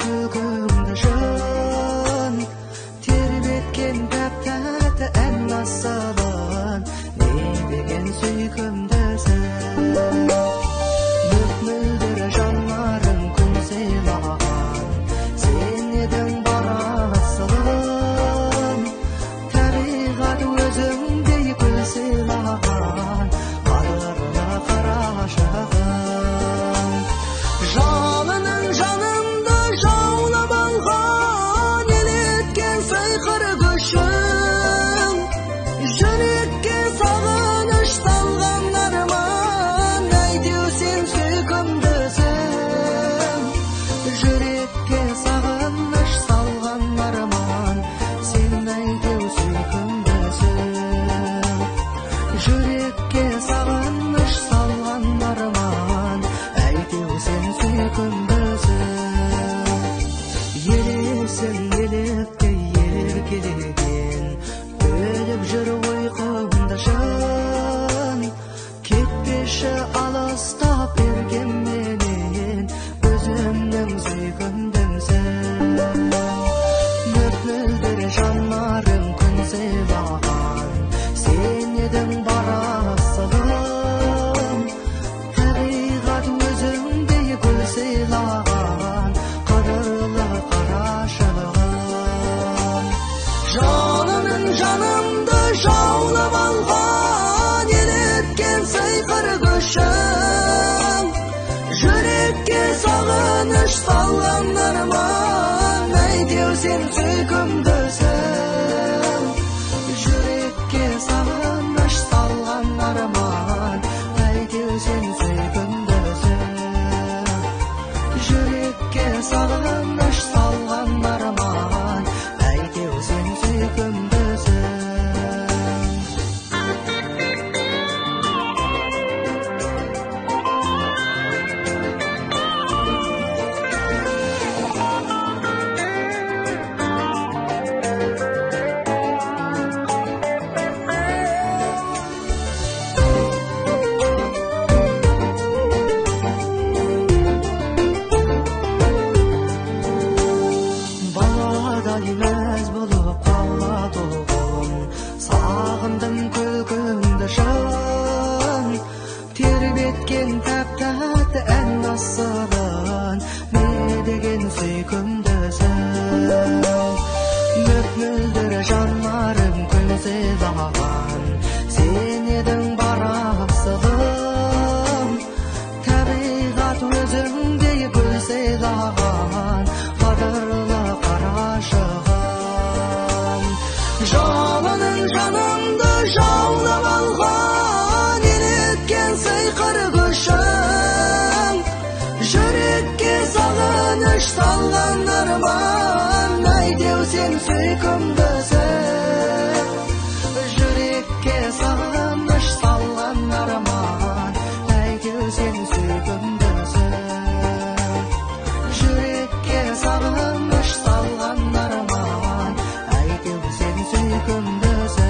күлкіңді жын тербеткен тәп-тәтті ән асылын не деген сүйкімдісің мөп-мөлдір жанарың күн сыйлаған сен едің бар асылым табиғат өзіңдей гүл сыйлаған қадірлі қарашығым жалының жанымды жаулап алған елеткен сиқыр күшің жүрекке сағыныш салған арман әйтеу сен сүйкімдісің жүрекке сағыныш салған арман сен әйтеу сүйкімдісің жүрекке сағыныш салған арман әйтеу сен сүйкімдісің елесің електей еркелеген бөліп жүр ұйқымды жын кетпеші алыстап бергенменен өзімнің сүйкімдімсің мөп-мөлдір жанарың күн сыйлаған сен едің бар асылым табиғат өзіңдей гүл сыйлаған қадірлі қарашығым жалының жанымды жаулап алған елеткен сиқыр күшің жүрекке сағыныш салған арман әйтеу сен сүйкімдісің жүрекке сағыныш салған арман әйтеу сен сүйкімдісің жүрекке сағыныш салған арман әйтеу сен сүйкімдісің баладай мәз болып қалатұғын сағындым күлкіңді жын тербеткен тәп-тәтті ән асылын не деген сүйкімдісің мөп-мөлдір жанарың күн сыйлаған сен едің бар асылым табиғат өзіңдей гүл сыйлаған қадірлі қарашығым жалының жанымды жаулап алған елеткен сиқыр күшің жүрекке сағыныш салған арман әйтеу сен сүйкімдісің жүрекке сағыныш салған арман әйтеу сен сүйкімдісің жүрекке сағыныш салған арман әйтеу сен сүйкімдісің